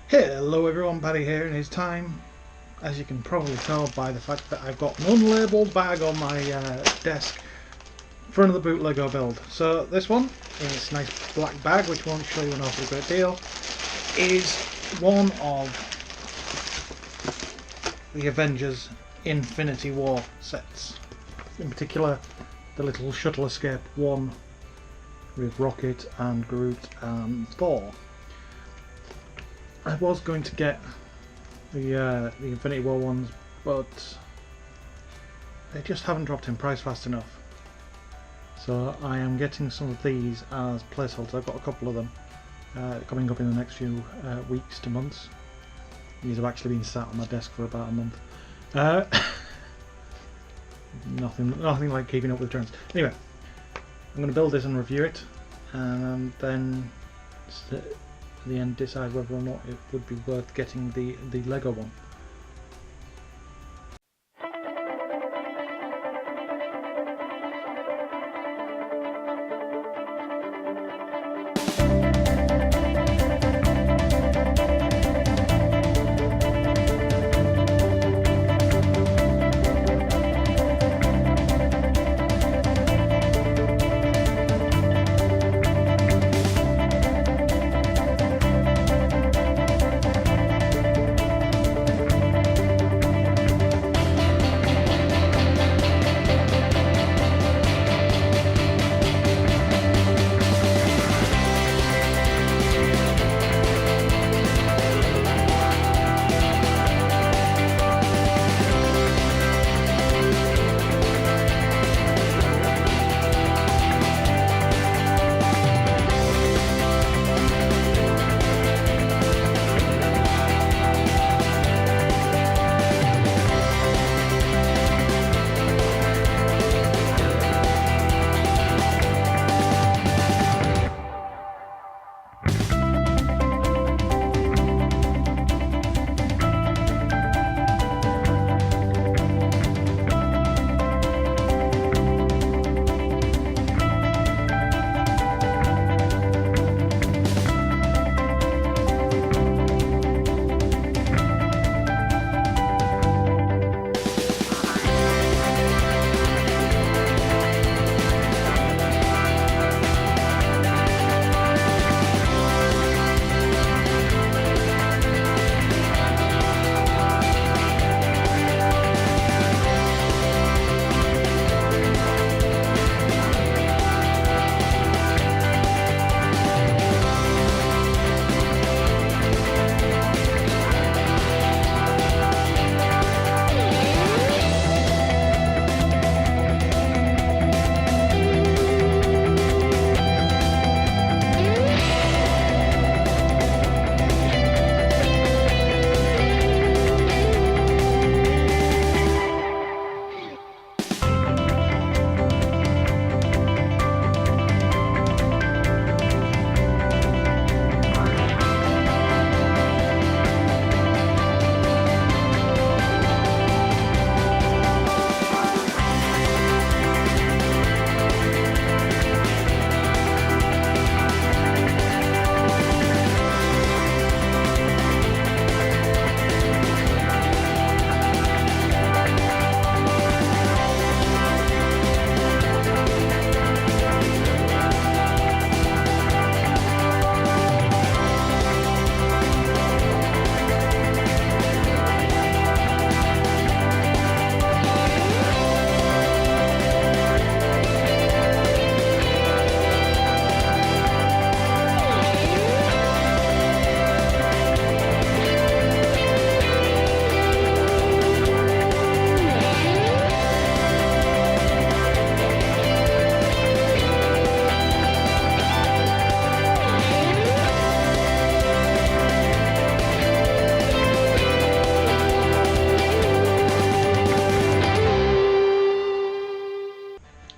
Hello everyone, Paddy here, and it's time, as you can probably tell by the fact that I've got an unlabelled bag on my desk for another Bootlego build. So this one, in its nice black bag, which won't show you an awful great deal, is one of the Avengers Infinity War sets. In particular, the little shuttle escape one with Rocket and Groot and Thor. I was going to get the Infinity War ones, but they just haven't dropped in price fast enough. So I am getting some of these as placeholders. I've got a couple of them coming up in the next few weeks to months. These have actually been sat on my desk for about a month. Nothing like keeping up with trends. Anyway, I'm going to build this and review it, and then at the end decide whether or not it would be worth getting the Lego one.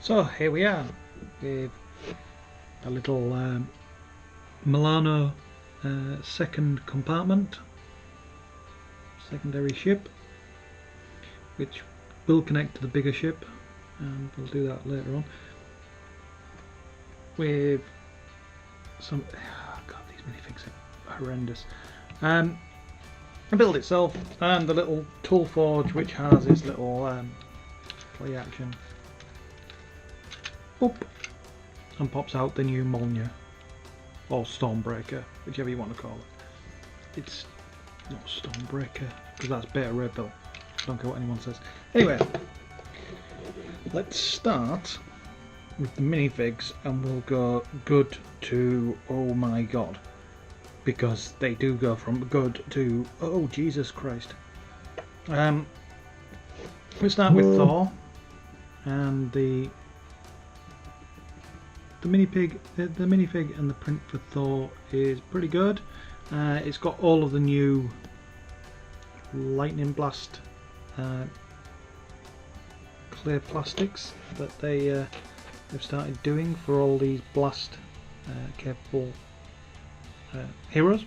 So here we are with a little Milano second compartment, secondary ship, which will connect to the bigger ship, and we'll do that later on. With some, oh God, these minifigs are horrendous. The build itself, and the little tool forge, which has its little play action. Up, and pops out the new Molnir, or Stormbreaker, whichever you want to call it. It's not Stormbreaker, because that's beta red build. Don't care what anyone says. Anyway, let's start with the minifigs, and we'll go good to oh my god, because they do go from good to oh Jesus Christ. We start with Thor, and the minifig and the print for Thor is pretty good. It's got all of the new lightning blast clear plastics that they've started doing for all these blast capable heroes,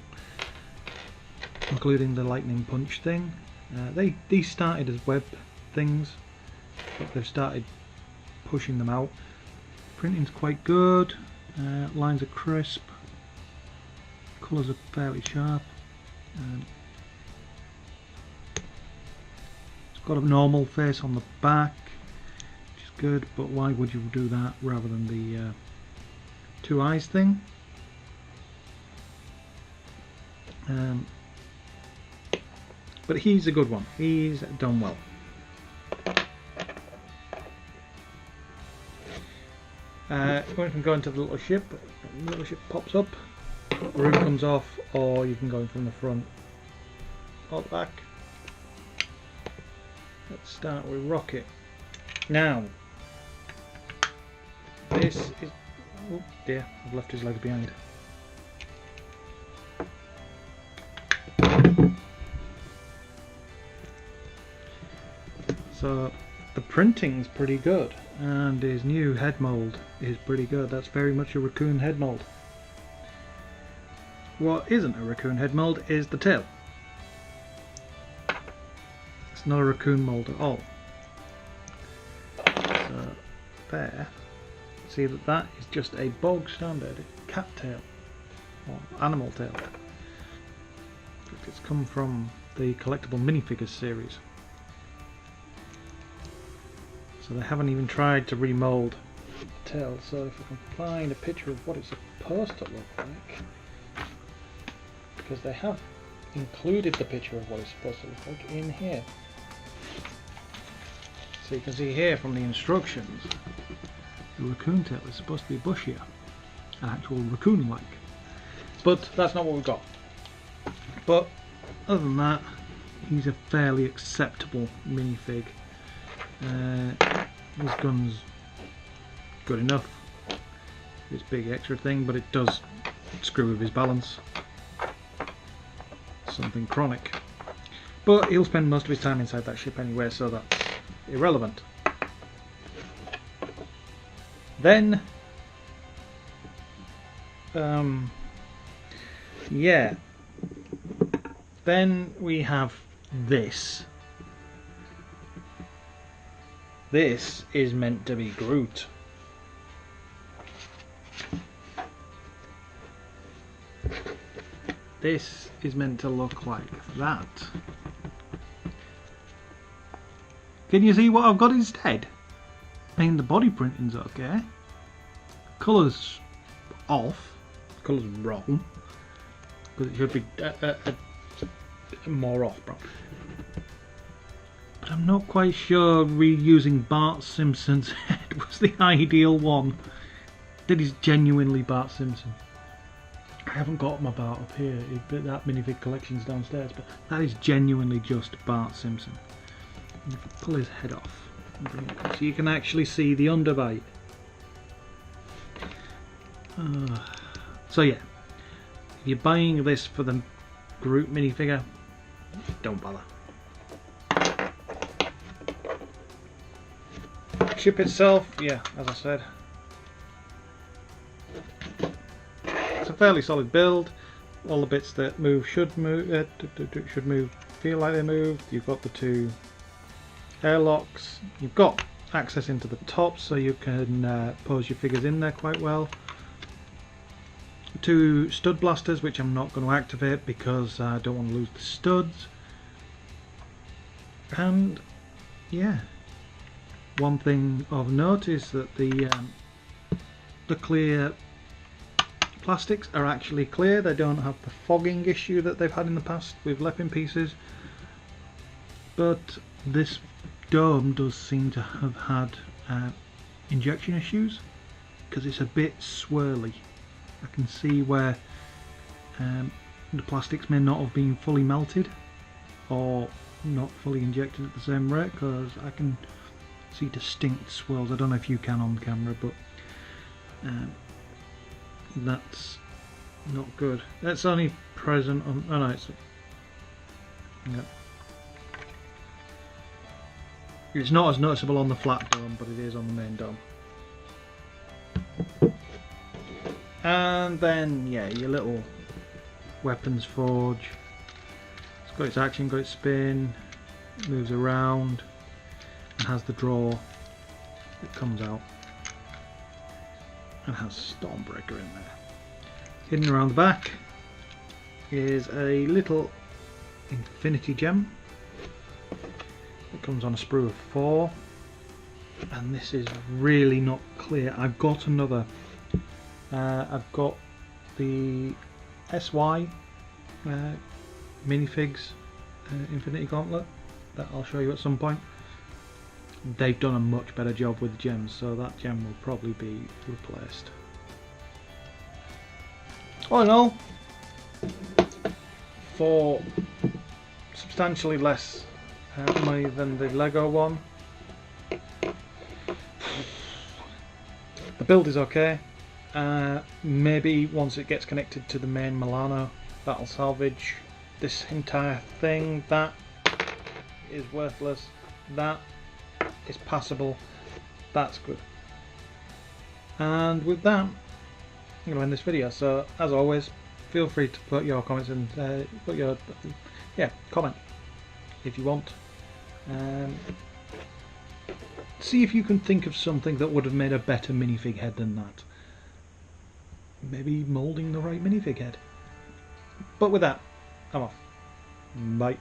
including the lightning punch thing. These started as web things, but they've started pushing them out. Printing's quite good, lines are crisp, colours are fairly sharp. It's got a normal face on the back, which is good, but why would you do that rather than the two eyes thing? But he's a good one, he's done well. When you can go into the little ship pops up, the roof comes off, or you can go in from the front or the back. Let's start with Rocket. Now, this is, oh dear, I've left his legs behind. So the printing's pretty good, and his new head mould is pretty good. That's very much a raccoon head mould. What isn't a raccoon head mould is the tail. It's not a raccoon mould at all. So there, see that is just a bog standard cat tail, or animal tail. It's come from the collectible minifigures series. So they haven't even tried to remold the tail. So if I can find a picture of what it's supposed to look like, because they have included the picture of what it's supposed to look like in here. So you can see here from the instructions, the raccoon tail is supposed to be bushier, an actual raccoon-like. But that's not what we've got. But other than that, he's a fairly acceptable minifig. His gun's good enough, this big extra thing, but it does screw with his balance. Something chronic. But he'll spend most of his time inside that ship anyway, so that's irrelevant. Then, yeah. Then we have this. This is meant to be Groot. This is meant to look like that. Can you see what I've got instead? I mean, the body printing's okay. Colour's off. Colour's wrong. Because it should be more off, bro. But I'm not quite sure reusing Bart Simpson's head was the ideal one. That is genuinely Bart Simpson. I haven't got my Bart up here, that minifig collection's downstairs, but that is genuinely just Bart Simpson. If you pull his head off, so you can actually see the underbite. So yeah, if you're buying this for the Groot minifigure, don't bother. Ship itself, yeah, as I said, it's a fairly solid build. All the bits that move should move, feel like they move. You've got the two airlocks. You've got access into the top, so you can pose your figures in there quite well. two stud blasters, which I'm not going to activate because I don't want to lose the studs. And yeah, one thing of note is that the clear plastics are actually clear. They don't have the fogging issue that they've had in the past with Lepin pieces, but this dome does seem to have had injection issues because it's a bit swirly. I can see where the plastics may not have been fully melted or not fully injected at the same rate, because I can see distinct swirls. I don't know if you can on camera, but that's not good. That's only present on, oh no, it's, yeah. It's not as noticeable on the flat dome, but it is on the main dome. And then, yeah, your little weapons forge. It's got its action, got its spin, moves around, and has the draw that comes out. And has Stormbreaker in there. Hidden around the back is a little infinity gem. It comes on a sprue of 4, and this is really not clear. I've got another. I've got the SY Minifigs Infinity Gauntlet that I'll show you at some point. They've done a much better job with the gems, so that gem will probably be replaced. All in all, for substantially less money than the Lego one, the build is okay. Maybe once it gets connected to the main Milano, that'll salvage this entire thing. That is worthless. That is passable. That's good. And with that, I'm going to end this video. So as always, feel free to put your comments and put your comment if you want. See if you can think of something that would have made a better minifig head than that. Maybe moulding the right minifig head. But with that, I'm off. Bye.